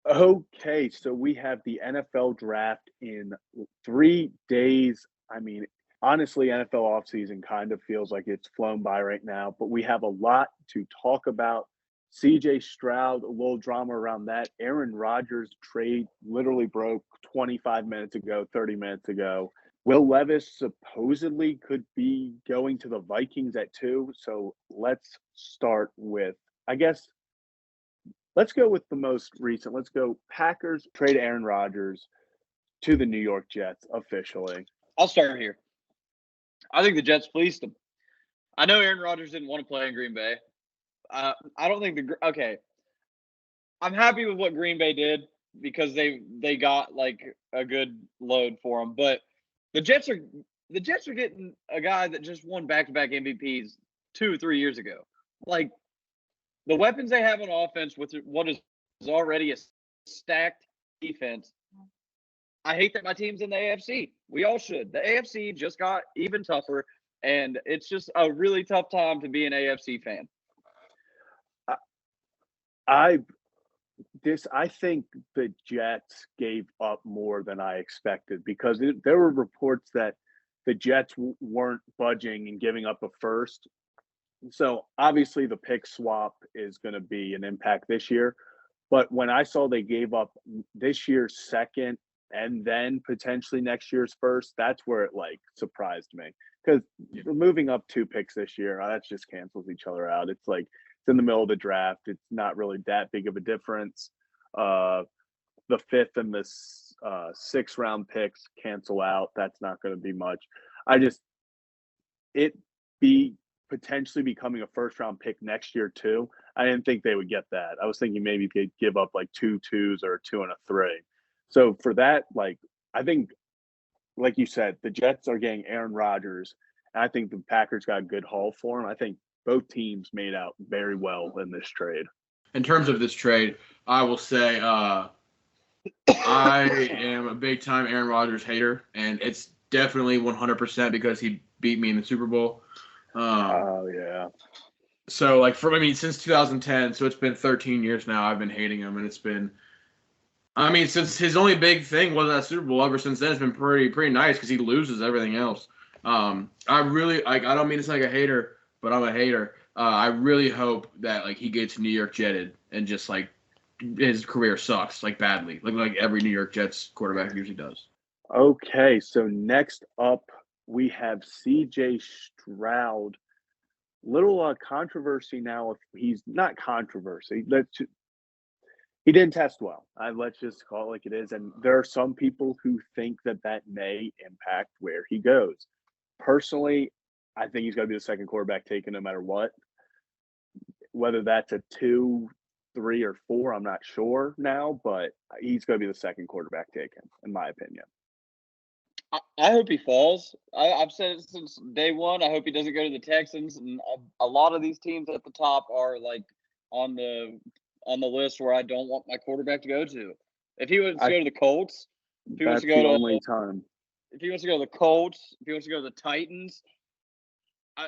Okay, so we have the NFL draft in 3 days. I mean, honestly, NFL offseason kind of feels like it's flown by right now, but we have a lot to talk about. CJ Stroud, a little drama around that. Aaron Rodgers trade literally broke 25 minutes ago, 30 minutes ago. Will Levis supposedly could be going to the Vikings at 2. So let's start with, I guess, let's go with the most recent. Let's go Packers trade Aaron Rodgers to the New York Jets officially. I'll start here. I think the Jets fleeced him. I know Aaron Rodgers didn't want to play in Green Bay. I don't think I'm happy with what Green Bay did because they got like a good load for him. But the Jets are getting a guy that just won back-to-back MVPs 2 or 3 years ago. Like the weapons they have on offense with what is already a stacked defense. I hate that my team's in the AFC. We all should. The AFC just got even tougher, and it's just a really tough time to be an AFC fan. I think the Jets gave up more than I expected because there were reports that the Jets weren't budging and giving up a first. So obviously the pick swap is going to be an impact this year. But when I saw they gave up this year's second and then potentially next year's first, that's where it like surprised me. Because moving up 2 picks this year, that just cancels each other out. It's like it's in the middle of the draft. It's not really that big of a difference. The 5th and the 6th round picks cancel out. That's not going to be much. Potentially becoming a first round pick next year too. I didn't think they would get that. I was thinking maybe they'd give up like 2 2s or a 2 and a 3. So for that, like I think, like you said, the Jets are getting Aaron Rodgers, and I think the Packers got a good haul for him. I think both teams made out very well in this trade. In terms of this trade, I will say I am a big-time Aaron Rodgers hater, and it's definitely 100% because he beat me in the Super Bowl. Yeah. So, like, since 2010, so it's been 13 years now I've been hating him, and it's been since his only big thing was that Super Bowl, ever since then it's been pretty nice because he loses everything else. I really I don't mean to sound like a hater, but I'm a hater. I really hope that like he gets New York jetted and just like his career sucks like badly, like every New York Jets quarterback usually does. Okay, so next up we have CJ Stroud. Little controversy now. If he's not controversy, he didn't test well. Let's just call it like it is. And there are some people who think that may impact where he goes. Personally, I think he's going to be the second quarterback taken no matter what. Whether that's a 2, 3, or 4, I'm not sure now, but he's going to be the second quarterback taken, in my opinion. I hope he falls. I've said it since day one. I hope he doesn't go to the Texans. And a lot of these teams at the top are like on the list where I don't want my quarterback to go to. If he wants to go to the Colts, if he wants to go to the Colts, if he wants to go to the Titans, I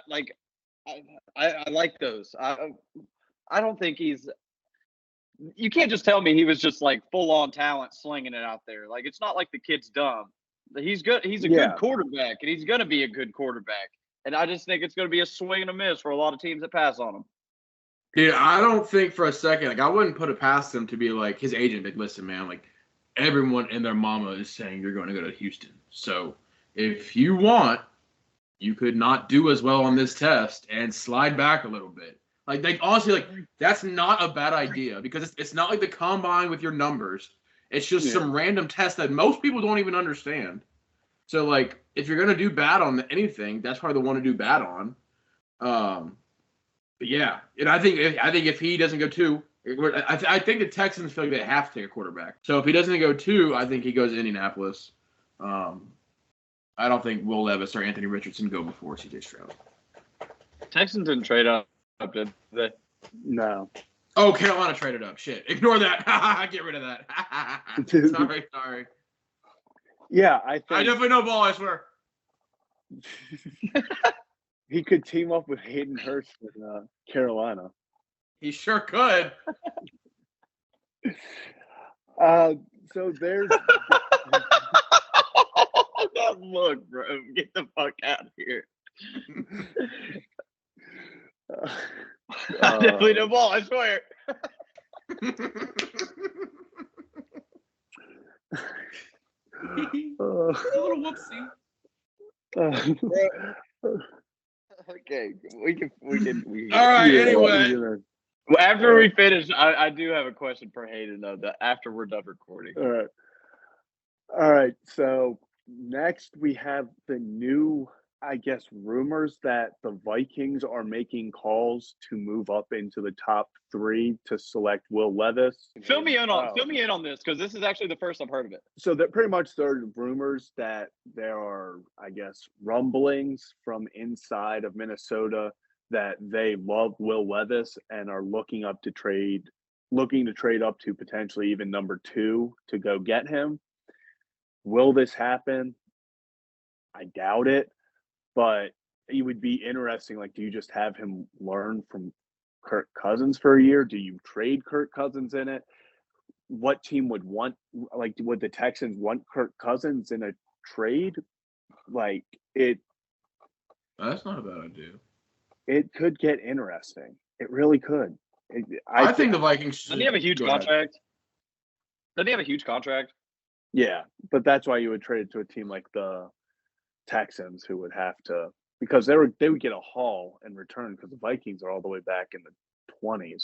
like those. I don't think he's. You can't just tell me he was just like full on talent slinging it out there. Like it's not like the kid's dumb. He's good. He's a good quarterback, and he's going to be a good quarterback. And I just think it's going to be a swing and a miss for a lot of teams that pass on him. Dude, I don't think for a second, like I wouldn't put it past him to be like his agent. Like, listen, man, like everyone and their mama is saying you're going to go to Houston. So if you want, you could not do as well on this test and slide back a little bit. Like honestly, like that's not a bad idea because it's not like the combine with your numbers. It's just some random test that most people don't even understand. So, like, if you're going to do bad on anything, that's probably the one to do bad on. But yeah, and I think if he doesn't go 2, I think the Texans feel like they have to take a quarterback. So if he doesn't go 2, I think he goes to Indianapolis. I don't think Will Levis or Anthony Richardson go before CJ Stroud. Texans didn't trade up, did they? No. Oh, Carolina traded up. Shit. Ignore that. Get rid of that. Sorry. Yeah, I definitely know ball, I swear. He could team up with Hayden Hurst in Carolina. He sure could. So there's That look, bro. Get the fuck out of here. I definitely no ball, I swear. A little whoopsie. Okay, we can. All right. Yeah, Anyway, you know. Well, after we finish, I do have a question for Hayden though. That after we're done recording. All right. So next we have the new, I guess, rumors that the Vikings are making calls to move up into the top 3 to select Will Levis. Fill me in on this because this is actually the first I've heard of it. So that pretty much there are rumors that there are, I guess, rumblings from inside of Minnesota that they love Will Levis and are looking to trade up to potentially even number 2 to go get him. Will this happen? I doubt it, but it would be interesting. Like, do you just have him learn from Kirk Cousins for a year? Do you trade Kirk Cousins in it? What team would want, like, would the Texans want Kirk Cousins in a trade? Like, that's not a bad idea. It could get interesting. It really could. I think the Vikings. Doesn't he have a huge contract? Doesn't he have a huge contract? Yeah, but that's why you would trade it to a team like the Texans, who would have to, because they would get a haul in return because the Vikings are all the way back in the 20s.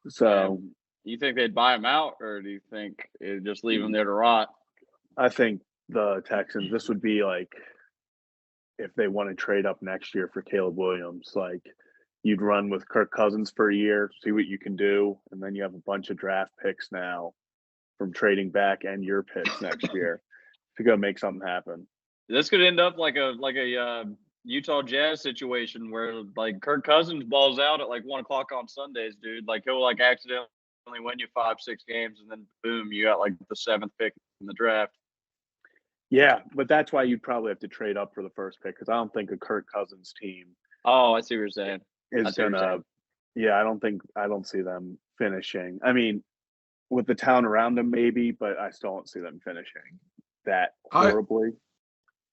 So, you think they'd buy him out, or do you think it'd just leave him there to rot? I think the Texans. This would be like if they want to trade up next year for Caleb Williams, like you'd run with Kirk Cousins for a year, see what you can do, and then you have a bunch of draft picks now from trading back and your picks next year to go make something happen. This could end up like a Utah Jazz situation where like Kirk Cousins balls out at like 1:00 on Sundays, dude. Like he'll like accidentally win you 5-6 games, and then boom, you got like the 7th pick in the draft. Yeah, but that's why you'd probably have to trade up for the first pick because I don't think a Kirk Cousins team. Oh, I see what you're saying. Is gonna. Yeah, I don't see them finishing. I mean, with the talent around them, maybe, but I still don't see them finishing that horribly.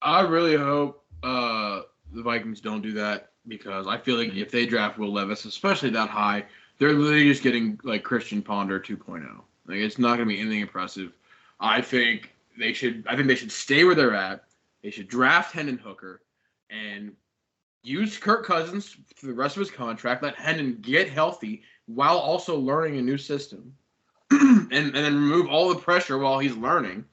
I really hope the Vikings don't do that because I feel like if they draft Will Levis, especially that high, they're literally just getting like Christian Ponder 2.0. Like it's not going to be anything impressive. I think they should stay where they're at. They should draft Hendon Hooker and use Kirk Cousins for the rest of his contract. Let Hendon get healthy while also learning a new system, and then remove all the pressure while he's learning.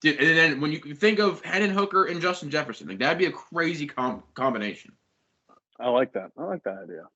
And then when you think of Hendon Hooker and Justin Jefferson, like that'd be a crazy combination. I like that. I like that idea.